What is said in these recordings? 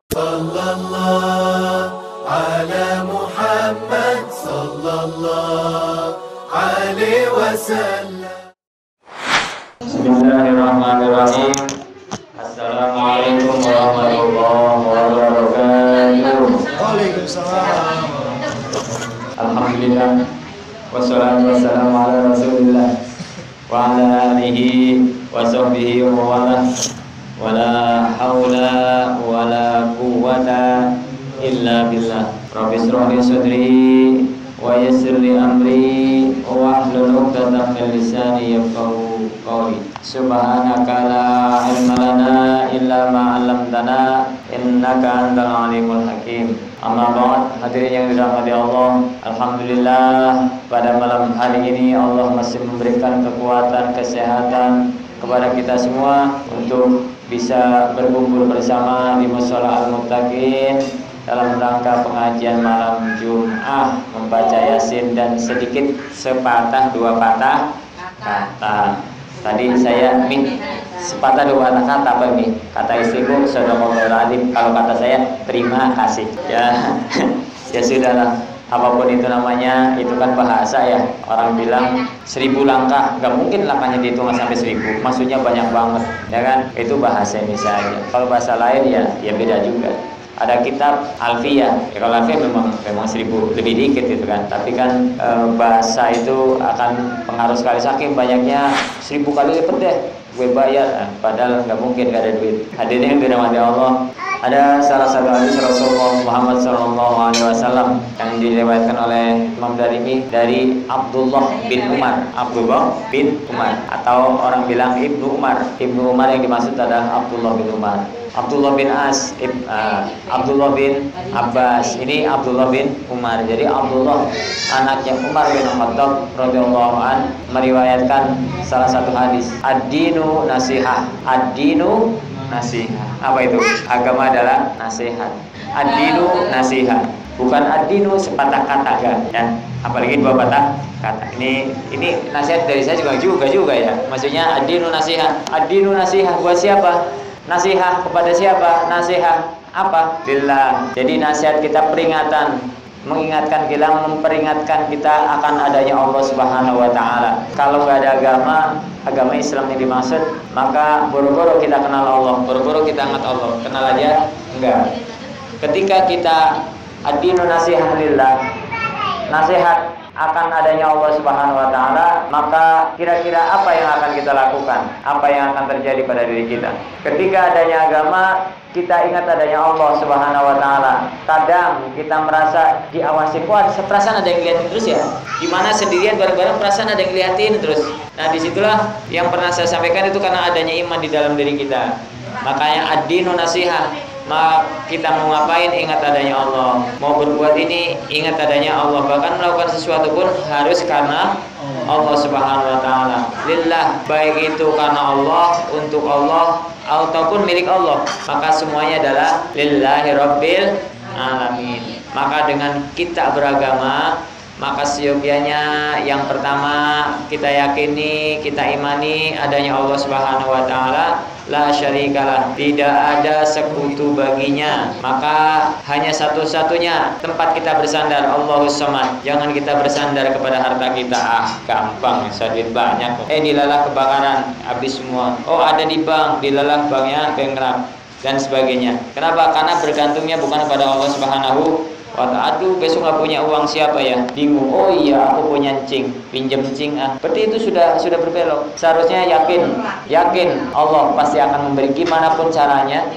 Sallallahu ala Muhammad sallallahu alaihi wasallam. Bismillahirrahmanirrahim. Assalamualaikum warahmatullahi wabarakatuh. Waalaikumsalam. Alhamdulillah. Wassalatu wassalamu ala Rasulillah wa ala alihi wa sahbihi wa wala. Wala haula wala quwwata illa billah. Rabbi shrah li sadri wa yassir li amri wahlul 'uqdatam min lisani yafqahu qawli. Subhanaka la ilma lana illa ma 'allamtana innaka antal alimul hakim. Amma ba'd, hadirin yang dirahmati Allah, alhamdulillah pada malam hari ini Allah masih memberikan kekuatan, kesehatan kepada kita semua untuk bisa berkumpul bersama di Mushola Al-Muttaqin dalam rangka pengajian malam Jum'ah, membaca Yasin dan sedikit sepatah dua patah kata. Tadi saya sepatah dua patah kata apa nih? Kata istriku sadaqallahul adzim, kalau kata saya terima kasih. Ya, ya sudahlah. Apapun itu namanya, itu kan bahasa ya. Orang bilang 1000 langkah, nggak mungkin langkahnya dihitung sampai 1000. Maksudnya banyak banget, ya kan? Itu bahasa Indonesia aja. Kalau bahasa lain ya beda juga. Ada kitab Alfiyah. Ya, kalau Alfiyah memang 1000 lebih dikit gitu kan. Tapi kan bahasa itu akan pengaruh sekali, saking banyaknya 1000 kali lipat deh gue bayar. Padahal nggak mungkin, nggak ada duit. Hadirin yang dirahmati Allah, ada salah satu hadis Rasulullah Muhammad SAW yang diriwayatkan oleh Imam Darimi dari Abdullah bin Umar. Abdullah bin Umar, atau orang bilang Ibnu Umar. Ibnu Umar yang dimaksud adalah Abdullah bin Umar. Abdullah bin As, Abdullah bin Abbas. Ini Abdullah bin Umar. Jadi Abdullah anaknya Umar bin Khattab radhiyallahu an meriwayatkan salah satu hadis. Ad-dinu nasihah. Ad-dinu nasihat. Apa itu? Agama adalah nasihat. Ad-dinu nasihat. Bukan ad-dinu sepatah kata kan, ya. Apalagi dua patah kata. Ini nasihat dari saya juga ya. Maksudnya ad-dinu nasihat. Ad-dinu nasihat buat siapa? Nasihat kepada siapa? Nasihat apa? Lillah. Jadi nasihat kita peringatan, mengingatkan kita, memperingatkan kita akan adanya Allah Subhanahu wa taala. Kalau nggak ada agama Islam yang dimaksud, maka boro-boro kita kenal Allah, boro-boro kita ingat Allah. Kenal aja enggak. Ketika kita ad-dinu nasihat lillah, nasihat akan adanya Allah Subhanahu wa taala, maka kira-kira apa yang akan kita lakukan? Apa yang akan terjadi pada diri kita? Ketika adanya agama, kita ingat adanya Allah Subhanahu wa taala. Kadang kita merasa diawasi, wah, perasaan ada yang lihatin terus ya. Gimana sendirian bareng-bareng perasaan ada yang lihatin terus. Nah, disitulah yang pernah saya sampaikan, itu karena adanya iman di dalam diri kita. Makanya ad-dinu nasihat. Maka kita mau ngapain, ingat adanya Allah. Mau berbuat ini, ingat adanya Allah. Bahkan melakukan sesuatu pun harus karena Allah Subhanahu wa taala. Lillah, baik itu karena Allah, untuk Allah, ataupun milik Allah. Maka semuanya adalah lillahi rabbil alamin. Maka dengan kita beragama, maka seyogianya yang pertama kita yakini, kita imani adanya Allah Subhanahu wa taala, la syarikalah, tidak ada sekutu baginya. Maka hanya satu-satunya tempat kita bersandar, Allahus Samad. Jangan kita bersandar kepada harta kita. Gampang, duit banyak. Dilalah kebakaran, habis semua. Ada di bank, dilalah banknya bankrupt dan sebagainya. Kenapa? Karena bergantungnya bukan kepada Allah Subhanahu. Aduh, besok nggak punya uang siapa ya? Bingung. Oh iya, aku punya cing, pinjam cing. Berarti itu sudah berbelok. Seharusnya yakin Allah pasti akan memberi, gimana pun caranya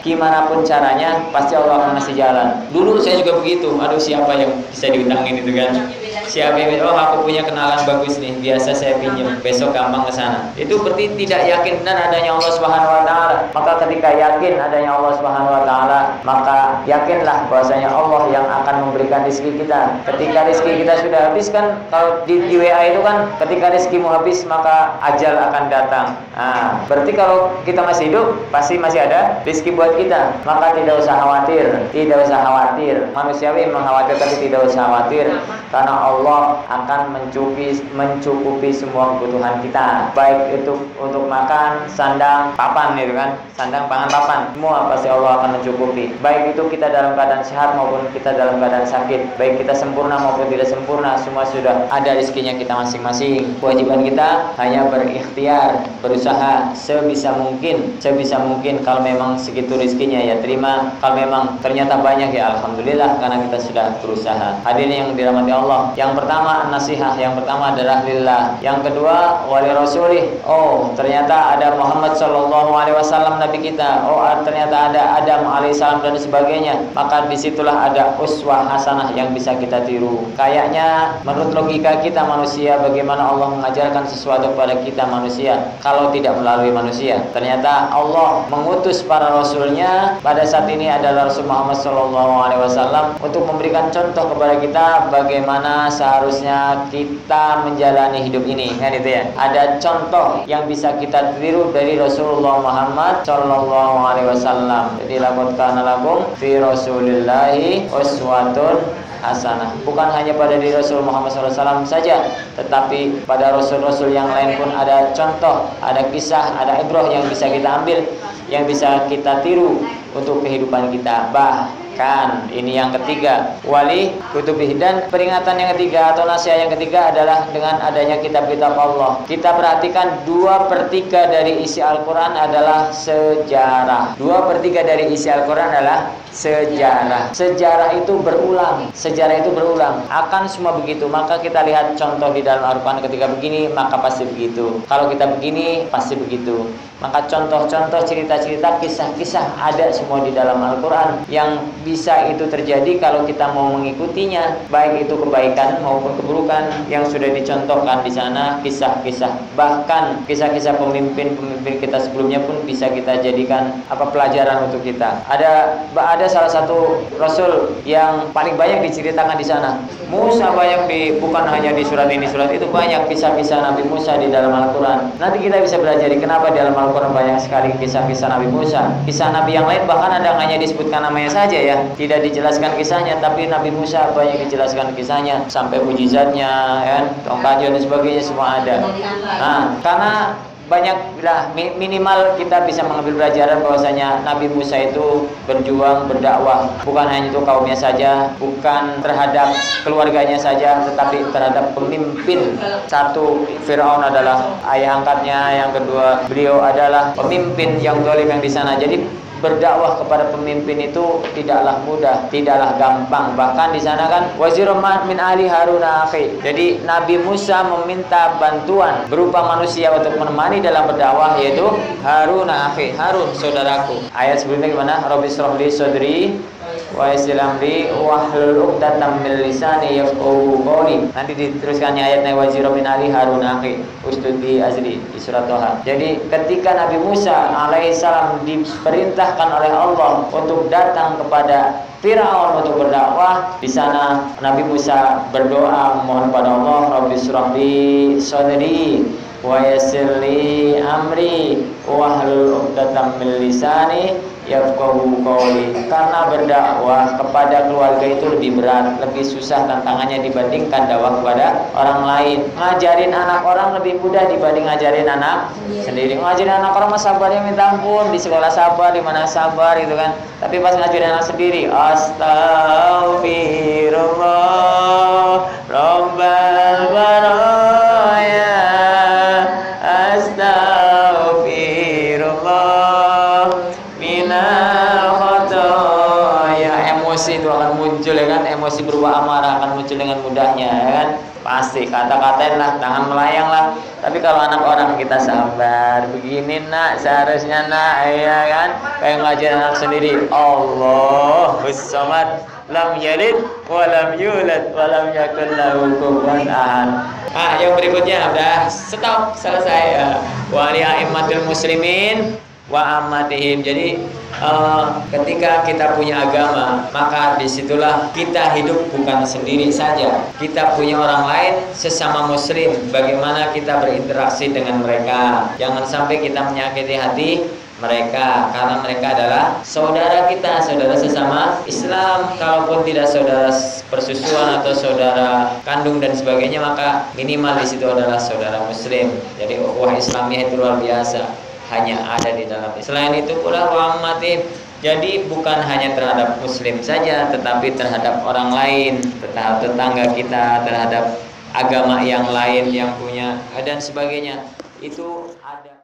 pasti Allah akan ngasih jalan. Dulu saya juga begitu. Aduh, siapa yang bisa diundangin itu kan? Siapa yang aku punya kenalan bagus nih, biasa saya pinjam, besok gampang ke sana. Itu berarti tidak yakin benar adanya Allah Subhanahu wa taala. Maka ketika yakin adanya Allah Subhanahu wa taala, maka yakinlah bahwasanya Allah yang akan memberikan rezeki kita. Ketika rezeki kita sudah habis kan, kalau di WA itu kan, ketika rezekimu habis maka ajal akan datang. Berarti kalau kita masih hidup pasti masih ada rezeki buat kita. Maka tidak usah khawatir. Manusiawi mengkhawatir, tapi tidak usah khawatir, karena Allah akan mencukupi semua kebutuhan kita, baik itu untuk makan, sandang, papan, itu kan, sandang, pangan, papan, semua pasti Allah akan mencukupi. Baik itu baik kita dalam keadaan sehat maupun kita dalam keadaan sakit, baik kita sempurna maupun tidak sempurna, semua sudah ada rezekinya kita masing-masing. Kewajiban kita hanya berikhtiar, berusaha sebisa mungkin kalau memang segitu rezekinya ya terima, kalau memang ternyata banyak ya alhamdulillah karena kita sudah berusaha. Hadirin yang dirahmati Allah, yang pertama nasihat, yang pertama adalah lillah, yang kedua wali rasulih. Oh ternyata ada Muhammad sallallahu alaihi wasallam nabi kita, oh ternyata ada Adam alaihissalam dan sebagainya, maka disitulah ada uswah hasanah yang bisa kita tiru. Kayaknya menurut logika kita manusia, bagaimana Allah mengajarkan sesuatu kepada kita manusia kalau tidak melalui manusia? Ternyata Allah mengutus para rasulnya pada saat ini adalah Rasul Muhammad sallallahu alaihi wasallam untuk memberikan contoh kepada kita bagaimana seharusnya kita menjalani hidup ini, kan itu ya. Ada contoh yang bisa kita tiru dari Rasulullah Muhammad sallallahu alaihi wasallam. Jadi laqad kana lakum fi rasulillahi uswatun hasanah. Bukan hanya pada diri Rasul Muhammad SAW saja, tetapi pada rasul-rasul yang lain pun ada contoh, ada kisah, ada ibrah yang bisa kita ambil, yang bisa kita tiru untuk kehidupan kita. Bahkan ini yang ketiga, wali kutubih, dan peringatan yang ketiga atau nasihat yang ketiga adalah dengan adanya kitab-kitab Allah. Kita perhatikan 2/3 dari isi Al-Quran adalah sejarah. 2/3 dari isi Al-Quran adalah sejarah. Sejarah itu berulang, akan semua begitu. Maka kita lihat contoh di dalam Al-Quran, ketika begini maka pasti begitu, kalau kita begini pasti begitu. Maka contoh-contoh, cerita-cerita, kisah-kisah ada semua di dalam Al-Quran yang bisa itu terjadi kalau kita mau mengikutinya, baik itu kebaikan maupun keburukan yang sudah dicontohkan di sana. Kisah-kisah, bahkan kisah-kisah pemimpin kita sebelumnya pun bisa kita jadikan pelajaran untuk kita. Ada salah satu rasul yang paling banyak diceritakan di sana. Musa banyak bukan hanya di surat ini, surat itu banyak kisah-kisah Nabi Musa di dalam Al-Quran. Nanti kita bisa belajar kenapa di dalam Al-Quran banyak sekali kisah-kisah Nabi Musa. Kisah Nabi yang lain bahkan ada hanya disebutkan namanya saja ya, tidak dijelaskan kisahnya. Tapi Nabi Musa banyak dijelaskan kisahnya, sampai mujizatnya, kan, tongkatnya dan sebagainya semua ada. Nah, karena banyaklah, minimal kita bisa mengambil pelajaran bahwasanya Nabi Musa itu berjuang, berdakwah bukan hanya untuk kaumnya saja, bukan terhadap keluarganya saja, tetapi terhadap pemimpin. Satu, Firaun adalah ayah angkatnya, yang kedua beliau adalah pemimpin yang zalim yang di sana. Jadi berdakwah kepada pemimpin itu tidaklah mudah, tidaklah gampang. Bahkan di sana kan wazirum min ali Harun akhi. Jadi Nabi Musa meminta bantuan berupa manusia untuk menemani dalam berdakwah, yaitu Harun akhi, Harun saudaraku. Ayat sebelumnya gimana? Rabbi shrah li sadri wa yassir amri wahlul 'uqdatam min lisani yafqahu qawli. Nanti diteruskannya ayatnya wazirum min ali Harun akhi ustud bi azri di surat Thaha. Jadi ketika Nabi Musa alaihissalam diperintahkan oleh Allah untuk datang kepada Firaun untuk berdakwah, di sana Nabi Musa berdoa memohon kepada Allah, Rabbi shrah li sadri wa yassir li amri wahlul 'uqdatam min lisani yafqahu qawli. Karena berdakwah kepada keluarga itu lebih berat, lebih susah tantangannya dibandingkan dakwah kepada orang lain. Ngajarin anak orang lebih mudah dibanding ngajarin anak sendiri. Ngajarin anak orang mah sabarnya minta ampun, di sekolah sabar, di mana sabar gitu kan. Tapi pas ngajarin anak sendiri, astaghfirullah rabbal baraya, astaghfirullah minal khotoya. Emosi itu akan muncul ya kan, emosi berupa amarah akan muncul dengan mudahnya ya kan. Pasti kata-katain lah, tangan melayang lah. Tapi kalau anak orang kita sabar, begini nak, seharusnya nak, ya kan. Kayak ngajarin anak sendiri, Allahus samad, lam yalid wa lam yulad wa lam yakul lahu kufuwan ahad. Yang berikutnya udah stop, selesai ya. Wa li a'immatil muslimin wa ammatihim. Jadi ketika kita punya agama, maka disitulah kita hidup bukan sendiri saja. Kita punya orang lain, sesama muslim. Bagaimana kita berinteraksi dengan mereka? Jangan sampai kita menyakiti hati mereka, karena mereka adalah saudara kita, saudara sesama Islam. Kalaupun tidak saudara persusuan atau saudara kandung dan sebagainya, maka minimal di situ adalah saudara muslim. Jadi ukhuwah Islamiyah itu luar biasa, hanya ada di dalam. Selain itu pula wa'ammatihim, Jadi bukan hanya terhadap muslim saja, tetapi terhadap orang lain, terhadap tetangga kita, terhadap agama yang lain yang punya dan sebagainya. Itu ada.